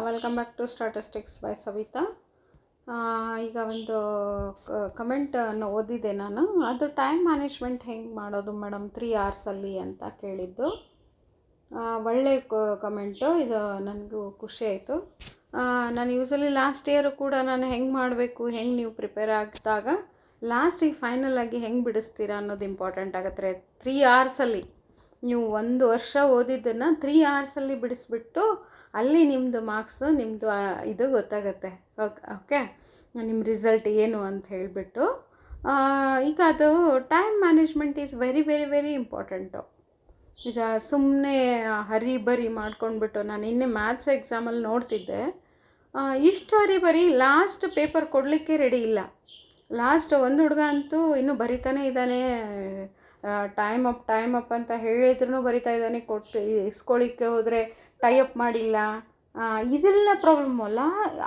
Welcome back to statistics by Savita. ಈಗ ಒಂದು ಕಮೆಂಟನ್ನು ಓದಿದೆ ನಾನು. ಅದು ಟೈಮ್ ಮ್ಯಾನೇಜ್ಮೆಂಟ್ ಹೆಂಗೆ ಮಾಡೋದು ಮೇಡಮ್ 3 ಅವರ್ಸಲ್ಲಿ ಅಂತ ಕೇಳಿದ್ದು. ಒಳ್ಳೆ ಕಮೆಂಟು, ಇದು ನನಗೂ ಖುಷಿ ಆಯಿತು. ನಾನು ಯೂಸಲಿ ಲಾಸ್ಟ್ ಇಯರು ಕೂಡ ನಾನು ಹೆಂಗೆ ಮಾಡಬೇಕು, ಹೆಂಗೆ ನೀವು ಪ್ರಿಪೇರ್ ಆಗಿದ್ದಾಗ ಲಾಸ್ಟಿಗೆ ಫೈನಲಾಗಿ ಹೆಂಗೆ ಬಿಡಿಸ್ತೀರಾ ಅನ್ನೋದು ಇಂಪಾರ್ಟೆಂಟ್ ಆಗುತ್ತೆ. 3 ಅವರ್ಸಲ್ಲಿ ನೀವು 1 ವರ್ಷ ಓದಿದ್ದನ್ನು 3 ಅವರ್ಸಲ್ಲಿ ಬಿಡಿಸ್ಬಿಟ್ಟು ಅಲ್ಲಿ ನಿಮ್ಮದು ಮಾರ್ಕ್ಸು, ನಿಮ್ಮದು ಇದು ಗೊತ್ತಾಗುತ್ತೆ. ಓಕೆ, ನಿಮ್ಮ ರಿಸಲ್ಟ್ ಏನು ಅಂತ ಹೇಳಿಬಿಟ್ಟು. ಈಗ ಅದು time management is very very very important. ಈಗ ಸುಮ್ಮನೆ ಹರಿಬರಿ ಮಾಡ್ಕೊಂಡ್ಬಿಟ್ಟು, ನಾನು ಇನ್ನೇ ಮ್ಯಾಥ್ಸ್ ಎಕ್ಸಾಮಲ್ಲಿ ನೋಡ್ತಿದ್ದೆ, ಇಷ್ಟು ಹರಿಬರಿ ಲಾಸ್ಟ್ ಪೇಪರ್ ಕೊಡಲಿಕ್ಕೆ ರೆಡಿ ಇಲ್ಲ. ಲಾಸ್ಟ್ ಒಂದು ಹುಡುಗ ಅಂತೂ ಇನ್ನೂ ಬರಿತಾನೇ ಇದ್ದಾನೆ, ಟೈಮ್ ಅಪ್ ಅಂತ ಹೇಳಿದ್ರೂ ಬರಿತಾ ಇದ್ದಾನೆ. ಕೊಟ್ಟು ಇಸ್ಕೊಳ್ಳಿಕ್ಕೆ ಹೋದರೆ ಟೈ ಅಪ್ ಮಾಡಿಲ್ಲ. ಇದೆಲ್ಲ ಪ್ರಾಬ್ಲಮ್ ಅಲ್ಲ.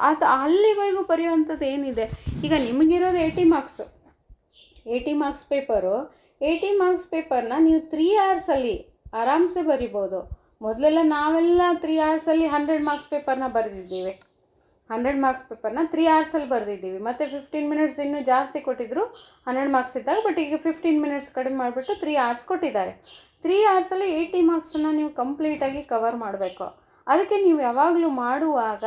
ಅದು ಅಲ್ಲಿವರೆಗೂ ಬರೆಯುವಂಥದ್ದು ಏನಿದೆ. ಈಗ ನಿಮಗಿರೋದು 80 ಮಾರ್ಕ್ಸ್ ಪೇಪರು. 80 ಮಾರ್ಕ್ಸ್ ಪೇಪರ್ನ ನೀವು 3 ಅವರ್ಸಲ್ಲಿ ಆರಾಮ್ಸೆ ಬರಿಬೋದು. ಮೊದಲೆಲ್ಲ ನಾವೆಲ್ಲ 3 ಅವರ್ಸಲ್ಲಿ 100 ಮಾರ್ಕ್ಸ್ ಪೇಪರ್ನ ಬರೆದಿದ್ದೀವಿ. 100 ಮಾರ್ಕ್ಸ್ ಪೇಪರ್ನ 3 ಅವರ್ಸಲ್ಲಿ ಬರೆದಿದ್ದೀವಿ. ಮತ್ತು 15 ಮಿನಿಟ್ಸ್ ಇನ್ನೂ ಜಾಸ್ತಿ ಕೊಟ್ಟಿದ್ದರು 100 ಮಾರ್ಕ್ಸ್ ಇದ್ದಾಗ. ಬಟ್ ಈಗ 15 ಮಿನಿಟ್ಸ್ ಕಡಿಮೆ ಮಾಡಿಬಿಟ್ಟು 3 ಅವರ್ಸ್ ಕೊಟ್ಟಿದ್ದಾರೆ. 3 ಅವರ್ಸಲ್ಲಿ 80 ಮಾರ್ಕ್ಸನ್ನು ನೀವು ಕಂಪ್ಲೀಟಾಗಿ ಕವರ್ ಮಾಡಬೇಕು. ಅದಕ್ಕೆ ನೀವು ಯಾವಾಗಲೂ ಮಾಡುವಾಗ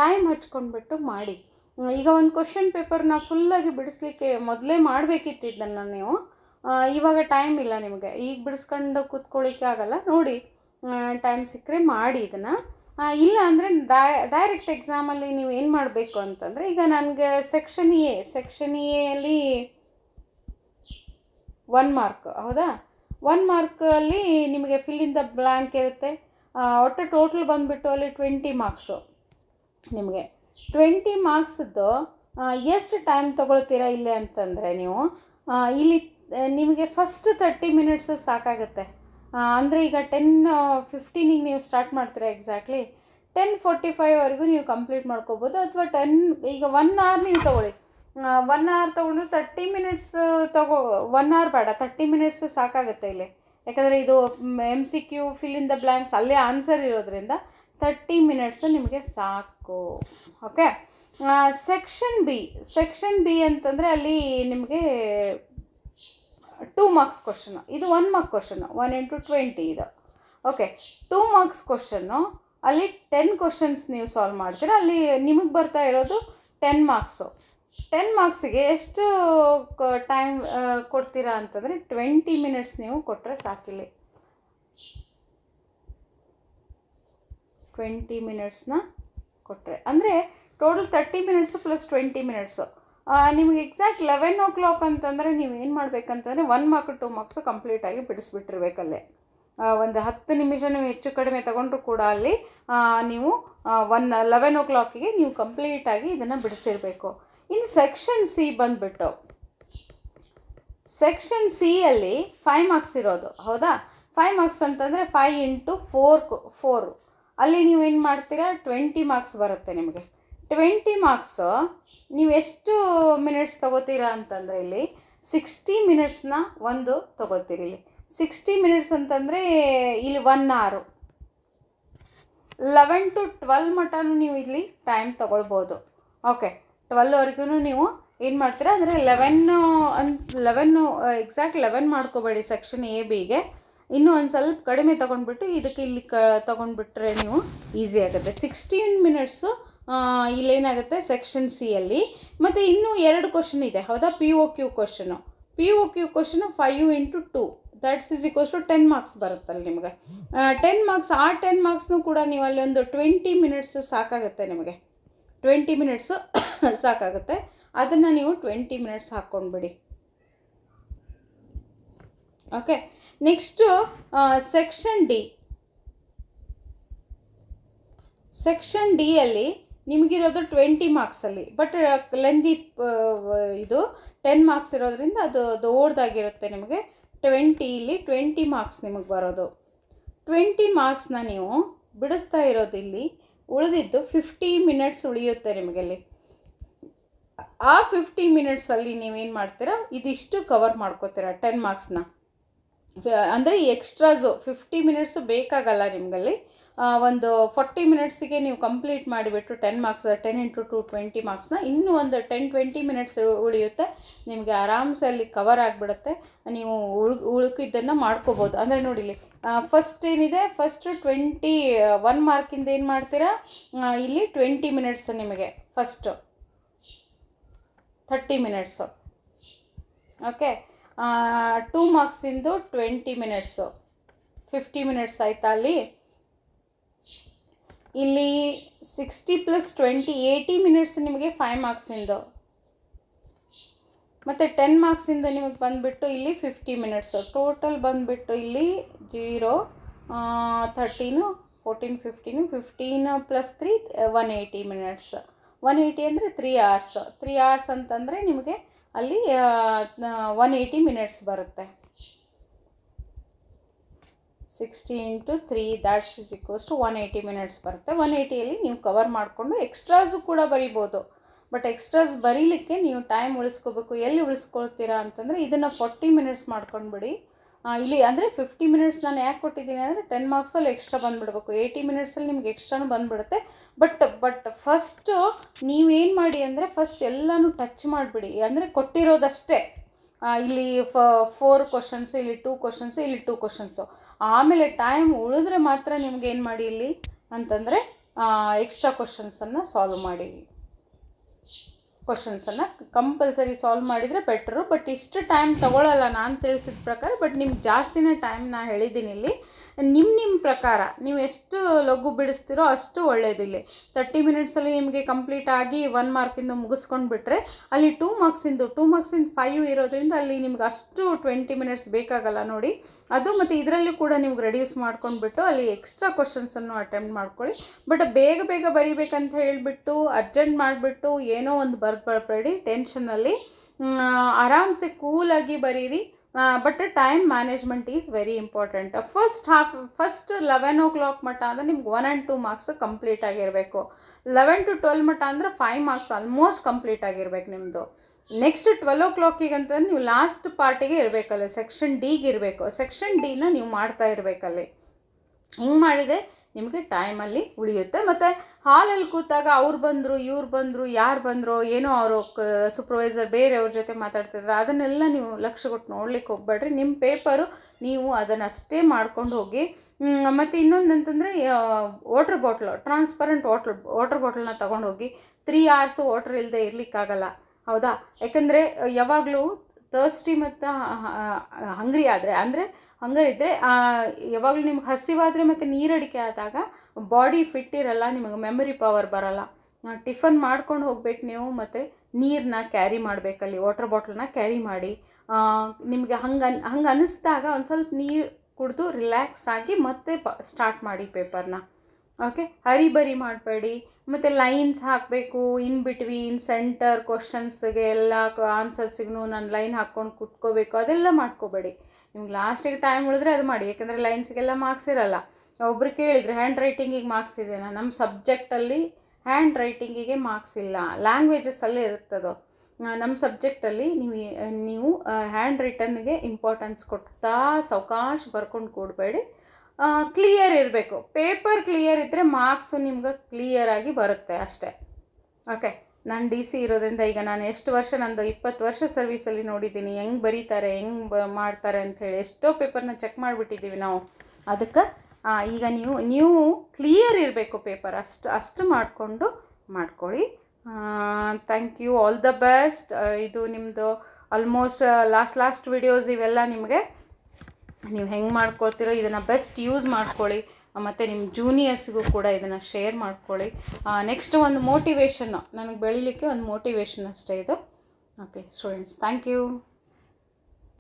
ಟೈಮ್ ಹಚ್ಕೊಂಡ್ಬಿಟ್ಟು ಮಾಡಿ. ಈಗ ಒಂದು ಕ್ವಶನ್ ಪೇಪರ್ನ ಫುಲ್ಲಾಗಿ ಬಿಡಿಸ್ಲಿಕ್ಕೆ ಮೊದಲೇ ಮಾಡಬೇಕಿತ್ತು ಇದನ್ನು ನೀವು. ಇವಾಗ ಟೈಮ್ ಇಲ್ಲ ನಿಮಗೆ, ಈಗ ಬಿಡಿಸ್ಕೊಂಡು ಕೂತ್ಕೊಳ್ಳಿಕ್ಕೆ ಆಗಲ್ಲ. ನೋಡಿ, ಟೈಮ್ ಸಿಕ್ಕರೆ ಮಾಡಿ ಇದನ್ನು. ಇಲ್ಲ ಅಂದರೆ ಡೈರೆಕ್ಟ್ ಎಕ್ಸಾಮಲ್ಲಿ ನೀವು ಏನು ಮಾಡಬೇಕು ಅಂತಂದರೆ, ಈಗ ನನಗೆ ಸೆಕ್ಷನ್ ಎಯಲ್ಲಿ 1 ಮಾರ್ಕ್, ಹೌದಾ? 1 ಮಾರ್ಕಲ್ಲಿ ನಿಮಗೆ ಫಿಲ್ ಇನ್ ದ ಬ್ಲ್ಯಾಂಕ್ ಇರುತ್ತೆ. ಒಟ್ಟು ಟೋಟಲ್ ಬಂದುಬಿಟ್ಟು ಅಲ್ಲಿ 20 ಮಾರ್ಕ್ಸು. ನಿಮಗೆ 20 ಮಾರ್ಕ್ಸದ್ದು ಎಷ್ಟು ಟೈಮ್ ತೊಗೊಳ್ತೀರಾ ಇಲ್ಲೇ ಅಂತಂದರೆ, ನೀವು ಇಲ್ಲಿ ನಿಮಗೆ ಫಸ್ಟ್ 30 ಮಿನಿಟ್ಸ್ ಸಾಕಾಗುತ್ತೆ. ಅಂದರೆ ಈಗ 10:15 ನೀವು ಸ್ಟಾರ್ಟ್ ಮಾಡ್ತೀರಾ, ಎಕ್ಸಾಕ್ಟ್ಲಿ 10:45ವರೆಗೂ ನೀವು ಕಂಪ್ಲೀಟ್ ಮಾಡ್ಕೋಬೋದು. ಅಥವಾ 1 ಅವರ್ ನೀವು ತೊಗೊಳ್ಳಿ. 1 ಅವರ್ ತೊಗೊಂಡು 30 ಮಿನಿಟ್ಸ್ 1 ಅವರ್ ಬೇಡ, 30 ಮಿನಿಟ್ಸ್ ಸಾಕಾಗುತ್ತೆ ಇಲ್ಲಿ. ಯಾಕಂದರೆ ಇದು MCQ fill in the blanks ಅಲ್ಲೇ ಆನ್ಸರ್ ಇರೋದ್ರಿಂದ 30 ಮಿನಿಟ್ಸು ನಿಮಗೆ ಸಾಕು. ಓಕೆ, ಸೆಕ್ಷನ್ ಬಿ ಅಂತಂದರೆ ಅಲ್ಲಿ ನಿಮಗೆ 2 ಮಾರ್ಕ್ಸ್ ಕ್ವಶನು. ಇದು 1 ಮಾರ್ಕ್ ಕ್ವಶನು, 1 × 20 ಇದು. Okay, 2 marks question. ಅಲ್ಲಿ 10 ಕ್ವಶನ್ಸ್ ನೀವು ಸಾಲ್ವ್ ಮಾಡ್ತೀರಾ. ಅಲ್ಲಿ ನಿಮಗೆ ಬರ್ತಾ ಇರೋದು 10 ಮಾರ್ಕ್ಸು. 10 ಮಾರ್ಕ್ಸಿಗೆ ಎಷ್ಟು ಟೈಮ್ ಕೊಡ್ತೀರಾ ಅಂತಂದರೆ 20 ಮಿನಿಟ್ಸ್ ನೀವು ಕೊಟ್ಟರೆ ಸಾಕಿಲ್ಲಿ. 20 ಮಿನಿಟ್ಸ್ನ ಕೊಟ್ಟರೆ ಅಂದರೆ ಟೋಟಲ್ 30 ಮಿನಿಟ್ಸು ಪ್ಲಸ್ 20 ಮಿನಿಟ್ಸು. ನಿಮಗೆ ಎಕ್ಸಾಕ್ಟ್ 11 o'clock ಅಂತಂದರೆ ನೀವು ಏನು ಮಾಡಬೇಕಂತಂದರೆ 1 ಮಾರ್ಕ್ 2 ಮಾರ್ಕ್ಸು ಕಂಪ್ಲೀಟಾಗಿ ಬಿಡಿಸ್ಬಿಟ್ಟಿರ್ಬೇಕಲ್ಲೇ. ಒಂದು 10 ನಿಮಿಷ ನೀವು ಹೆಚ್ಚು ಕಡಿಮೆ ತಗೊಂಡ್ರು ಕೂಡ ಅಲ್ಲಿ ನೀವು 11 o'clockಗೆ ನೀವು ಕಂಪ್ಲೀಟಾಗಿ ಇದನ್ನು ಬಿಡಿಸಿರಬೇಕು. ಇನ್ನು ಸೆಕ್ಷನ್ ಸಿ ಬಂದುಬಿಟ್ಟು, ಸೆಕ್ಷನ್ ಸಿ ಅಲ್ಲಿ 5 ಮಾರ್ಕ್ಸ್ ಇರೋದು, ಹೌದಾ? 5 ಮಾರ್ಕ್ಸ್ ಅಂತಂದರೆ 5 × 4 ಅಲ್ಲಿ ನೀವೇನು ಮಾಡ್ತೀರಾ, 20 ಮಾರ್ಕ್ಸ್ ಬರುತ್ತೆ ನಿಮಗೆ. 20 ಮಾರ್ಕ್ಸು ನೀವು ಎಷ್ಟು ಮಿನಿಟ್ಸ್ ತೊಗೋತೀರಾ ಅಂತಂದರೆ ಇಲ್ಲಿ 60 ಮಿನಿಟ್ಸ್ನ ಒಂದು ತೊಗೊಳ್ತೀರಿ. ಇಲ್ಲಿ 60 ಮಿನಿಟ್ಸ್ ಅಂತಂದರೆ ಇಲ್ಲಿ 1 ಅವರ್. 11 to 12 ಮಟನೂ ನೀವು ಇಲ್ಲಿ ಟೈಮ್ ತೊಗೊಳ್ಬೋದು. ಓಕೆ, 12ವರೆಗೂ ನೀವು ಏನು ಮಾಡ್ತೀರಾ ಅಂದರೆ 11 ಎಕ್ಸಾಕ್ಟ್ 11 ಮಾಡ್ಕೋಬೇಡಿ. ಸೆಕ್ಷನ್ ಎ ಬಿಗೆ ಇನ್ನೂ ಒಂದು ಸ್ವಲ್ಪ ಕಡಿಮೆ ತೊಗೊಂಡ್ಬಿಟ್ಟು ಇದಕ್ಕೆ ಇಲ್ಲಿ ತೊಗೊಂಡ್ಬಿಟ್ರೆ ನೀವು ಈಸಿ ಆಗುತ್ತೆ. 16 ಮಿನಿಟ್ಸು ಇಲ್ಲೇನಾಗುತ್ತೆ ಸೆಕ್ಷನ್ ಸಿ ಅಲ್ಲಿ. ಮತ್ತು ಇನ್ನೂ 2 ಕ್ವಶನ್ ಇದೆ, ಹೌದಾ? POQ question. POQ question 5 × 2 that's is equals to 10 marks ಬರುತ್ತಲ್ಲ ನಿಮಗೆ. 10 ಮಾರ್ಕ್ಸ್, ಆ 10 ಮಾರ್ಕ್ಸ್ನೂ ಕೂಡ ನೀವು ಅಲ್ಲಿ ಒಂದು 20 ಮಿನಿಟ್ಸ್ ಸಾಕಾಗುತ್ತೆ ನಿಮಗೆ. 20 ಮಿನಿಟ್ಸು ಸಾಕಾಗುತ್ತೆ. ಅದನ್ನು ನೀವು 20 ಮಿನಿಟ್ಸ್ ಹಾಕ್ಕೊಂಡ್ಬಿಡಿ. ಓಕೆ, ನೆಕ್ಸ್ಟು ಸೆಕ್ಷನ್ ಡಿಯಲ್ಲಿ ನಿಮಗಿರೋದು 20 ಮಾರ್ಕ್ಸಲ್ಲಿ. ಬಟ್ ಲೆಂದಿ ಇದು 10 ಮಾರ್ಕ್ಸ್ ಇರೋದ್ರಿಂದ ಅದು ದೊಡ್ಡದಾಗಿರುತ್ತೆ ನಿಮಗೆ. 20 ಮಾರ್ಕ್ಸ್ ನಿಮಗೆ ಬರೋದು. 20 ಮಾರ್ಕ್ಸ್ನ ನೀವು ಬಿಡಿಸ್ತಾ ಇರೋದು ಇಲ್ಲಿ. ಉಳಿದಿದ್ದು 50 ಮಿನಿಟ್ಸ್ ಉಳಿಯುತ್ತೆ ನಿಮಗಲ್ಲಿ. ಆ 50 ಮಿನಿಟ್ಸಲ್ಲಿ ನೀವೇನು ಮಾಡ್ತೀರಾ, ಇದಿಷ್ಟು ಕವರ್ ಮಾಡ್ಕೋತೀರಾ 10 ಮಾರ್ಕ್ಸ್ನ. ಅಂದರೆ ಎಕ್ಸ್ಟ್ರಾಸು 50 ಮಿನಿಟ್ಸು ಬೇಕಾಗಲ್ಲ ನಿಮಗಲ್ಲಿ. ಒಂದು 40 ಮಿನಿಟ್ಸಿಗೆ ನೀವು ಕಂಪ್ಲೀಟ್ ಮಾಡಿಬಿಟ್ಟು 10 ಮಾರ್ಕ್ಸ್ 10 × 2 20 ಮಾರ್ಕ್ಸ್ನ ಇನ್ನೂ ಒಂದು 10-20 ಮಿನಿಟ್ಸ್ ಉಳಿಯುತ್ತೆ, ನಿಮಗೆ ಆರಾಮ್ಸೆ ಅಲ್ಲಿ ಕವರ್ ಆಗಿಬಿಡುತ್ತೆ. ನೀವು ಉಳುಕಿದ್ದನ್ನು ಮಾಡ್ಕೋಬೋದು. ಅಂದರೆ ನೋಡಿಲಿ, ಫಸ್ಟ್ ಏನಿದೆ, ಫಸ್ಟ್ 21 ಮಾರ್ಕಿಂದ ಏನು ಮಾಡ್ತೀರಾ, ಇಲ್ಲಿ 20 ಮಿನಿಟ್ಸ್ ನಿಮಗೆ first 30 minutes. Okay, 2 ಮಾರ್ಕ್ಸಿಂದು 20 minutes 50 minutes ಆಯಿತಾ. ಇಲ್ಲಿ 60 + 20 80 ಮಿನಿಟ್ಸ್ ನಿಮಗೆ 5 ಮಾರ್ಕ್ಸಿಂದು. ಮತ್ತು 10 ಮಾರ್ಕ್ಸಿಂದ ನಿಮಗೆ ಬಂದುಬಿಟ್ಟು ಇಲ್ಲಿ 50 ಮಿನಿಟ್ಸು. ಟೋಟಲ್ ಬಂದುಬಿಟ್ಟು ಇಲ್ಲಿ 0 13 14 15 15 + 3 180 ಮಿನಿಟ್ಸ್. 180 ಅಂದರೆ 3 hours. 3 hours ಅಂತಂದರೆ ನಿಮಗೆ ಅಲ್ಲಿ 180 ಮಿನಿಟ್ಸ್ ಬರುತ್ತೆ. 60 × 3 that's is equals to 180 minutes ಬರುತ್ತೆ. 180ಯಲ್ಲಿ ನೀವು ಕವರ್ ಮಾಡಿಕೊಂಡು ಎಕ್ಸ್ಟ್ರಾಸು ಕೂಡ ಬರಿಬೋದು. ಬಟ್ ಎಕ್ಸ್ಟ್ರಾಸ್ ಬರೀಲಿಕ್ಕೆ ನೀವು ಟೈಮ್ ಉಳಿಸ್ಕೋಬೇಕು. ಎಲ್ಲಿ ಉಳಿಸ್ಕೊಳ್ತೀರಾ ಅಂತಂದರೆ ಇದನ್ನು 40 ಮಿನಿಟ್ಸ್ ಮಾಡ್ಕೊಂಡ್ಬಿಡಿ. ಇಲ್ಲಿ ಅಂದರೆ 50 ಮಿನಿಟ್ಸ್ ನಾನು ಯಾಕೆ ಕೊಟ್ಟಿದ್ದೀನಿ ಅಂದರೆ 10 ಮಾರ್ಕ್ಸಲ್ಲಿ ಎಕ್ಸ್ಟ್ರಾ ಬಂದುಬಿಡ್ಬೇಕು. 80 ಮಿನಿಟ್ಸಲ್ಲಿ ನಿಮ್ಗೆ ಎಕ್ಸ್ಟ್ರಾನು ಬಂದುಬಿಡುತ್ತೆ. ಬಟ್ ಫಸ್ಟು ನೀವೇನು ಮಾಡಿ ಅಂದರೆ ಫಸ್ಟ್ ಎಲ್ಲನೂ ಟಚ್ ಮಾಡಿಬಿಡಿ. ಅಂದರೆ ಕೊಟ್ಟಿರೋದಷ್ಟೇ, ಇಲ್ಲಿ 4 ಕ್ವಶನ್ಸು, ಇಲ್ಲಿ 2 ಕ್ವಶನ್ಸು, ಇಲ್ಲಿ 2 ಕ್ವಶನ್ಸು. ಆಮೇಲೆ ಟೈಮ್ ಉಳಿದ್ರೆ ಮಾತ್ರ ನಿಮ್ಗೆ ಏನು ಮಾಡಿ ಇಲ್ಲಿ ಅಂತಂದರೆ ಎಕ್ಸ್ಟ್ರಾ ಕ್ವಶನ್ಸನ್ನು ಸಾಲ್ವ್ ಮಾಡಿ. ಕ್ವಶನ್ಸನ್ನು ಕಂಪಲ್ಸರಿ ಸಾಲ್ವ್ ಮಾಡಿದರೆ ಬೆಟ್ರು. ಬಟ್ ಇಷ್ಟು ಟೈಮ್ ತೊಗೊಳ್ಳಲ್ಲ ನಾನು ತಿಳಿಸಿದ ಪ್ರಕಾರ. ಬಟ್ ನಿಮ್ಗೆ ಜಾಸ್ತಿನೇ ಟೈಮ್ ನಾನು ಹೇಳಿದ್ದೀನಿ ಇಲ್ಲಿ. ನಿಮ್ಮ ಪ್ರಕಾರ ನೀವು ಎಷ್ಟು ಲಘು ಬಿಡಿಸ್ತೀರೋ ಅಷ್ಟು ಒಳ್ಳೆಯದಿಲ್ಲ. 30 ಮಿನಿಟ್ಸಲ್ಲಿ ನಿಮಗೆ ಕಂಪ್ಲೀಟ್ ಆಗಿ 1 ಮಾರ್ಕಿಂದ ಮುಗಿಸ್ಕೊಂಡು ಬಿಟ್ಟರೆ ಅಲ್ಲಿ 2 ಮಾರ್ಕ್ಸಿಂದು 5 ಇರೋದ್ರಿಂದ ಅಲ್ಲಿ ನಿಮ್ಗೆ ಅಷ್ಟು 20 ಮಿನಿಟ್ಸ್ ಬೇಕಾಗಲ್ಲ ನೋಡಿ. ಅದು ಮತ್ತು ಇದರಲ್ಲಿ ಕೂಡ ನಿಮ್ಗೆ ರೆಡ್ಯೂಸ್ ಮಾಡ್ಕೊಂಡ್ಬಿಟ್ಟು ಅಲ್ಲಿ ಎಕ್ಸ್ಟ್ರಾ ಕ್ವಶನ್ಸನ್ನು ಅಟೆಂಪ್ಟ್ ಮಾಡ್ಕೊಳ್ಳಿ. ಬಟ್ ಬೇಗ ಬರೀಬೇಕಂತ ಹೇಳಿಬಿಟ್ಟು ಅರ್ಜೆಂಟ್ ಮಾಡಿಬಿಟ್ಟು ಏನೋ ಒಂದು ಬರಬೇಡಿ ಟೆನ್ಷನಲ್ಲಿ. ಆರಾಮ್ಸೆ ಕೂಲಾಗಿ ಬರೀರಿ. But time management is very important. First 11 o'clock ಮಟ್ಟ ಅಂದರೆ ನಿಮ್ಗೆ 1 and 2 ಮಾರ್ಕ್ಸ್ ಕಂಪ್ಲೀಟ್ ಆಗಿರಬೇಕು. 11 to 12 ಮಟ್ಟ ಅಂದರೆ 5 ಮಾರ್ಕ್ಸ್ ಆಲ್ಮೋಸ್ಟ್ ಕಂಪ್ಲೀಟ್ ಆಗಿರ್ಬೇಕು ನಿಮ್ಮದು. ನೆಕ್ಸ್ಟ್ 12 o'clock ಅಂತಂದ್ರೆ ನೀವು ಲಾಸ್ಟ್ ಪಾರ್ಟಿಗೆ ಇರಬೇಕಲ್ಲ, ಸೆಕ್ಷನ್ ಡಿಗೆ ಇರಬೇಕು. ಸೆಕ್ಷನ್ ಡಿನ ನೀವು ಮಾಡ್ತಾ ಇರಬೇಕಲ್ಲಿ. ಹಿಂಗೆ ಮಾಡಿದರೆ ನಿಮಗೆ ಟೈಮಲ್ಲಿ ಉಳಿಯುತ್ತೆ. ಮತ್ತು ಹಾಲಲ್ಲಿ ಕೂತಾಗ ಅವ್ರು ಬಂದರು ಇವ್ರು ಬಂದರು ಯಾರು ಬಂದರೋ ಏನೋ ಅವರು ಸೂಪರ್ವೈಸರ್ ಬೇರೆಯವ್ರ ಜೊತೆ ಮಾತಾಡ್ತಿದ್ರೆ ಅದನ್ನೆಲ್ಲ ನೀವು ಲಕ್ಷ್ಯ ಕೊಟ್ಟು ನೋಡ್ಲಿಕ್ಕೆ ಹೋಗ್ಬೇಡ್ರಿ. ನಿಮ್ಮ ಪೇಪರು ನೀವು ಅದನ್ನಷ್ಟೇ ಮಾಡ್ಕೊಂಡು ಹೋಗಿ. ಮತ್ತು ಇನ್ನೊಂದು ಅಂತಂದರೆ ವಾಟರ್ ಬಾಟ್ಲು, ಟ್ರಾನ್ಸ್ಪರೆಂಟ್ ವಾಟರ್ ಬಾಟ್ಲನ್ನ ತೊಗೊಂಡು ಹೋಗಿ. 3 hours ವಾಟರ್ ಇಲ್ಲದೆ ಇರಲಿಕ್ಕಾಗಲ್ಲ, ಹೌದಾ? ಯಾಕಂದರೆ ಯಾವಾಗಲೂ ಥರ್ಸ್ಟಿ ಮತ್ತು ಹಂಗ್ರಿ ಆದರೆ ಹಂಗರಿದ್ದರೆ ಯಾವಾಗಲೂ ನಿಮ್ಗೆ ಹಸಿವಾದರೆ ಮತ್ತು ನೀರಡಿಕೆ ಆದಾಗ ಬಾಡಿ ಫಿಟ್ ಇರಲ್ಲ, ನಿಮಗೆ ಮೆಮೊರಿ ಪವರ್ ಬರಲ್ಲ. ಟಿಫನ್ ಮಾಡ್ಕೊಂಡು ಹೋಗ್ಬೇಕು ನೀವು, ಮತ್ತು ನೀರನ್ನ ಕ್ಯಾರಿ ಮಾಡಬೇಕಲ್ಲಿ, ವಾಟರ್ ಬಾಟ್ಲನ್ನ ಕ್ಯಾರಿ ಮಾಡಿ. ನಿಮಗೆ ಹಂಗೆ ಅನ್ನಿಸ್ದಾಗ ಒಂದು ಸ್ವಲ್ಪ ನೀರು ಕುಡಿದು ರಿಲ್ಯಾಕ್ಸ್ ಆಗಿ ಮತ್ತೆ ಸ್ಟಾರ್ಟ್ ಮಾಡಿ ಪೇಪರ್ನ. ಓಕೆ, ಹರಿಬರಿ ಮಾಡಬೇಡಿ. ಮತ್ತು ಲೈನ್ಸ್ ಹಾಕಬೇಕು, ಇನ್ ಬಿಟ್ವೀನ್ ಸೆಂಟರ್ ಕ್ವಶನ್ಸ್ಗೆ ಎಲ್ಲ ಆನ್ಸರ್ಸಿಗೂ ನಾನು ಲೈನ್ ಹಾಕ್ಕೊಂಡು ಕುಟ್ಕೋಬೇಕು, ಅದೆಲ್ಲ ಮಾಡ್ಕೋಬೇಡಿ. ನಿಮ್ಗೆ ಲಾಸ್ಟಿಗೆ ಟೈಮ್ ಉಳಿದ್ರೆ ಅದು ಮಾಡಿ. ಯಾಕಂದರೆ ಲೈನ್ಸ್ಗೆಲ್ಲ ಮಾರ್ಕ್ಸ್ ಇರಲ್ಲ. ಒಬ್ಬರು ಕೇಳಿದ್ರು ಹ್ಯಾಂಡ್ ರೈಟಿಂಗಿಗೆ ಮಾರ್ಕ್ಸ್ ಇದೆಯಾ? ನಮ್ಮ ಸಬ್ಜೆಕ್ಟಲ್ಲಿ ಹ್ಯಾಂಡ್ ರೈಟಿಂಗಿಗೆ ಮಾರ್ಕ್ಸ್ ಇಲ್ಲ, ಲ್ಯಾಂಗ್ವೇಜಸ್ಸಲ್ಲೇ ಇರುತ್ತದೋ. ನಮ್ಮ ಸಬ್ಜೆಕ್ಟಲ್ಲಿ ನೀವು ಹ್ಯಾಂಡ್ ರಿಟನ್ಗೆ ಇಂಪಾರ್ಟೆನ್ಸ್ ಕೊಡ್ತಾ ಸಾವಕಾಶ ಬರ್ಕೊಂಡು ಕೂಡಬೇಡಿ. ಕ್ಲಿಯರ್ ಇರಬೇಕು, ಪೇಪರ್ ಕ್ಲಿಯರ್ ಇದ್ದರೆ ಮಾರ್ಕ್ಸು ನಿಮ್ಗೆ ಕ್ಲಿಯರಾಗಿ ಬರುತ್ತೆ ಅಷ್ಟೇ. ಓಕೆ, ನಾನು DC ಇರೋದ್ರಿಂದ ಈಗ ನಾನು ಎಷ್ಟು ವರ್ಷ, ನಂದು 20 ವರ್ಷ ಸರ್ವೀಸಲ್ಲಿ ನೋಡಿದ್ದೀನಿ ಹೆಂಗೆ ಬರೀತಾರೆ, ಹೆಂಗೆ ಮಾಡ್ತಾರೆ ಅಂಥೇಳಿ. ಎಷ್ಟೋ ಪೇಪರ್ನ ಚೆಕ್ ಮಾಡಿಬಿಟ್ಟಿದ್ದೀವಿ ನಾವು. ಅದಕ್ಕೆ ಈಗ ನೀವು ಕ್ಲಿಯರ್ ಇರಬೇಕು ಪೇಪರ್, ಅಷ್ಟು ಮಾಡಿಕೊಂಡು ಮಾಡ್ಕೊಳ್ಳಿ. Thank you, all the best. ಇದು ನಿಮ್ಮದು ಆಲ್ಮೋಸ್ಟ್ ಲಾಸ್ಟ್ ವಿಡಿಯೋಸ್ ಇವೆಲ್ಲ ನಿಮಗೆ ನೀವು ಹೆಂಗೆ ಮಾಡ್ಕೊಳ್ತೀರೋ ಇದನ್ನು ಬೆಸ್ಟ್ ಯೂಸ್ ಮಾಡ್ಕೊಳ್ಳಿ. ಮತ್ತು ನಿಮ್ಮ ಜೂನಿಯರ್ಸ್ಗೂ ಕೂಡ ಇದನ್ನು ಶೇರ್ ಮಾಡ್ಕೊಳ್ಳಿ. ನೆಕ್ಸ್ಟ್ ಒಂದು ಮೋಟಿವೇಶನ್ನು, ನನಗೆ ಬೆಳೀಲಿಕ್ಕೆ ಒಂದು ಮೋಟಿವೇಶನ್ ಅಷ್ಟೇ ಇದು. Okay students, thank you.